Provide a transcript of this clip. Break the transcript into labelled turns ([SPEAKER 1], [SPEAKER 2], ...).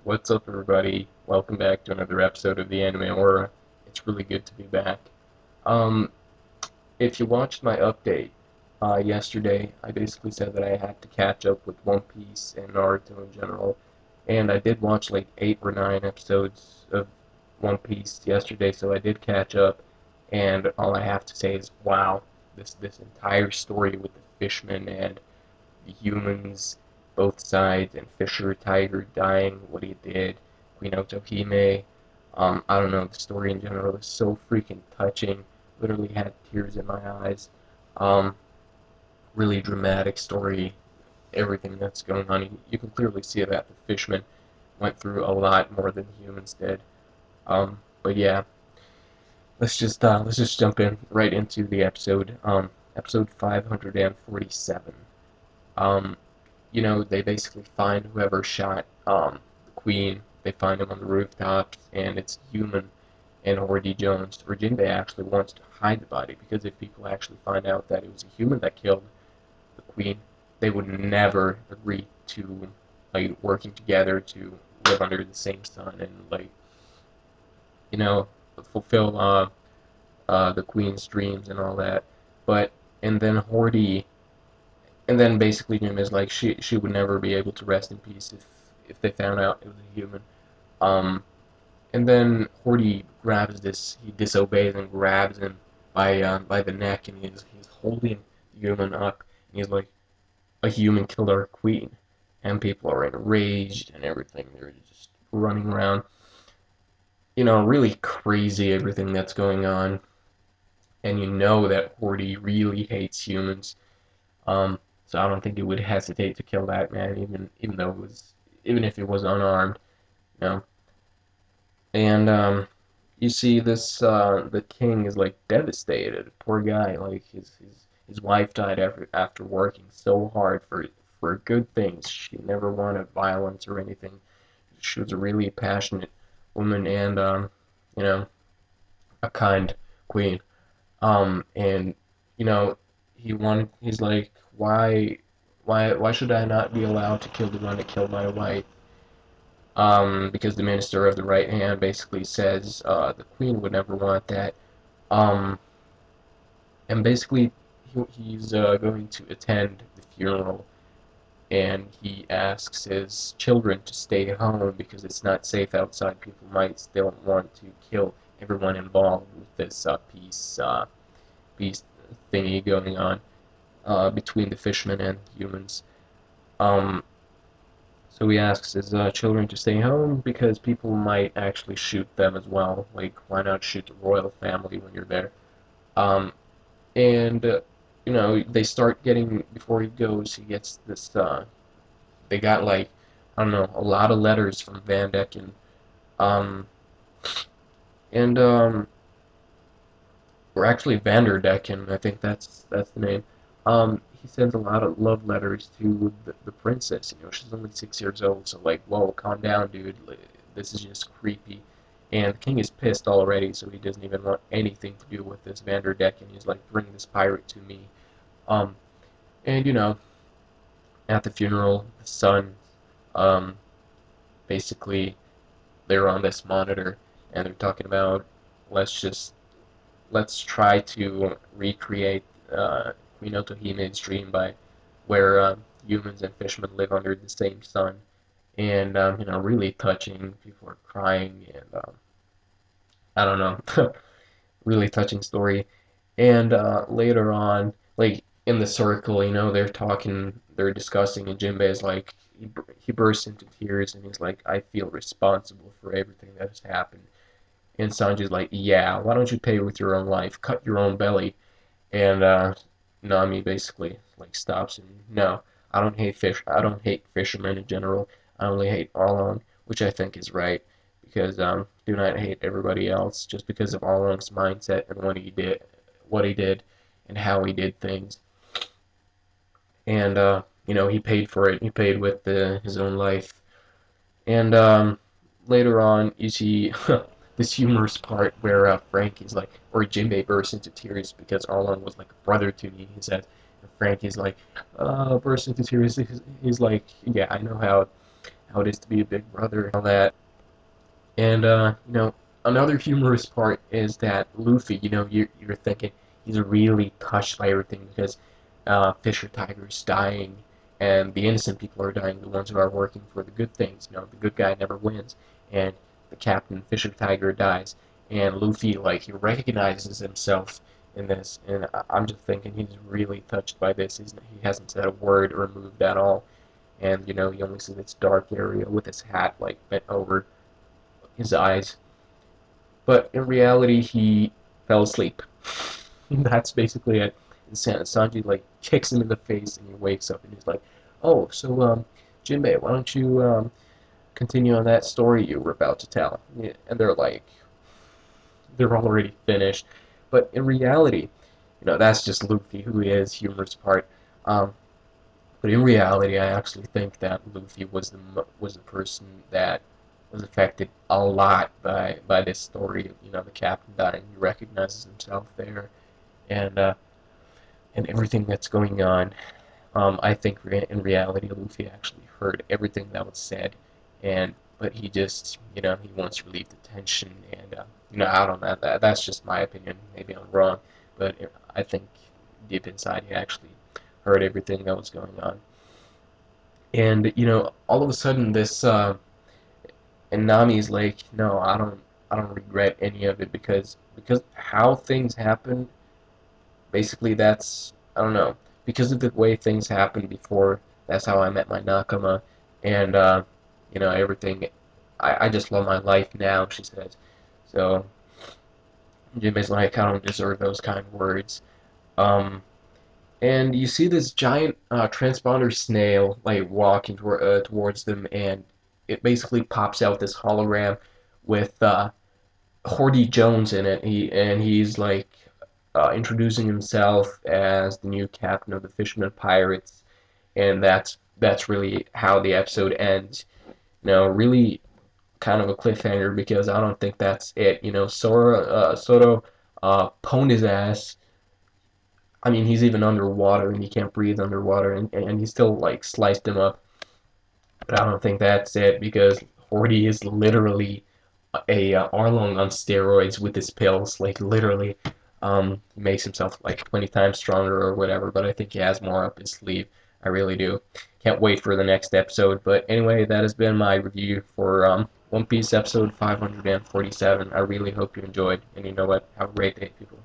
[SPEAKER 1] What's up, everybody? Welcome back to another episode of the Anime Aura. It's really good to be back. Um, if you watched my update yesterday, I basically said that I had to catch up with One Piece and Naruto in general, and I did watch like 8 or 9 episodes of One Piece yesterday, so I did catch up. And all I have to say is, wow, this entire story with the fishmen and the humans, both sides, and Fisher Tiger dying, what he did, Queen Otohime. I don't know, the story in general is so freaking touching. Literally had tears in my eyes. Um, really dramatic story, everything that's going on. You can clearly see that the fishmen went through a lot more than humans did. But yeah, let's just jump in right into the episode. Episode 547. Um, they basically find whoever shot the queen. They find him on the rooftops, and it's human and Hordy Jones. Virginia actually wants to hide the body because if people actually find out that it was a human that killed the queen, they would never agree to like working together to live under the same sun and you know fulfill the queen's dreams and all that. But and then Hordy and then basically Jim is like she would never be able to rest in peace if they found out it was a human. Um, and then Horty grabs he disobeys and grabs him by the neck, and he's holding the human up, and he's like, a human killed our queen, and people are enraged and everything. They're just running around, really crazy everything that's going on, and you know that Horty really hates humans. Um, so I don't think it would hesitate to kill that man, even if it was unarmed, you know. And you see the king is like devastated. Poor guy, like his wife died after working so hard for good things. She never wanted violence or anything. She was a really passionate woman and you know, a kind queen. And you know, he's like, why should I not be allowed to kill the one that killed my wife? Because the minister of the right hand basically says the queen would never want that. Um, and basically he's going to attend the funeral, and he asks his children to stay home because it's not safe outside. People might still want to kill everyone involved with this peace thingy going on between the fishmen and humans. Um, so he asks his children to stay home because people might actually shoot them as well. Like, why not shoot the royal family when you're there? Um, and they start getting before he goes, he gets this. They got like I don't know a lot of letters from Van Decken. Um, and or actually Vanderdecken, I think that's the name. He sends a lot of love letters to the princess. She's only 6 years old, so like, whoa, calm down, dude. This is just creepy. And the king is pissed already, so he doesn't even want anything to do with this Vanderdecken. He's like, bring this pirate to me. Um, and at the funeral, the son, um, basically, they're on this monitor, and they're talking about let's just let's try to recreate Queen Otohime's dream by where humans and fishermen live under the same sun. And really touching. People are crying, and I don't know, really touching story. And later on, like in the circle, they're discussing, and Jinbei is like, he bursts into tears, and he's like, I feel responsible for everything that has happened. And Sanji's like, yeah, why don't you pay with your own life? Cut your own belly. And Nami basically like stops him. No, I don't hate fish. I don't hate fishermen in general. I only hate Arlong, which I think is right because do not hate everybody else just because of Arlong's mindset and what he did, and how he did things. And he paid for it. He paid with his own life. And later on, you see this humorous part where Frankie's like, or Jinbei bursts into tears because Arlong was like a brother to me, he said. And Frankie's like, bursts into tears. He's like, yeah, I know how how it is to be a big brother and all that. And another humorous part is that Luffy, you're thinking he's really touched by everything because Fisher Tiger's dying, and the innocent people are dying, the ones who are working for the good things. The good guy never wins, and the captain Fisher Tiger dies, and Luffy like he recognizes himself in this, and I'm just thinking he's really touched by this. He hasn't said a word or moved at all, and you only see this dark area with his hat like bent over his eyes, but in reality, he fell asleep. That's basically it. And Sanji like kicks him in the face, and he wakes up, and he's like, "Oh, so Jinbei, why don't you continue on that story you were about to tell?" Yeah, and they're like, they're already finished. But in reality, that's just Luffy, who he is, humorous part. Um, but in reality, I actually think that Luffy was the person that was affected a lot by this story. The captain dying. He recognizes himself there, and everything that's going on. I think in reality, Luffy actually heard everything that was said, but he just he wants to relieve the tension, and I don't know. That's just my opinion. Maybe I'm wrong, but I think deep inside he actually heard everything that was going on. And all of a sudden this and Nami's like, no, I don't regret any of it because how things happen. Basically, that's I don't know because of the way things happened before. That's how I met my Nakama, and everything. I just love my life now. She says. So Jimmy's like, I don't deserve those kind of words. Um, and you see this giant transponder snail like walking towards them, and it basically pops out this hologram with Hordy Jones in it. He's like introducing himself as the new captain of the Fisherman Pirates, and that's really how the episode ends. Really kind of a cliffhanger because I don't think that's it. Soto pwned his ass. I mean, he's even underwater and he can't breathe underwater, and he still like sliced him up. But I don't think that's it because Horty is literally a Arlong on steroids with his pills. Like literally, he makes himself like 20 times stronger or whatever. But I think he has more up his sleeve. I really do. Can't wait for the next episode. But anyway, that has been my review for One Piece episode 547. I really hope you enjoyed. And you know what? Have a great day, people.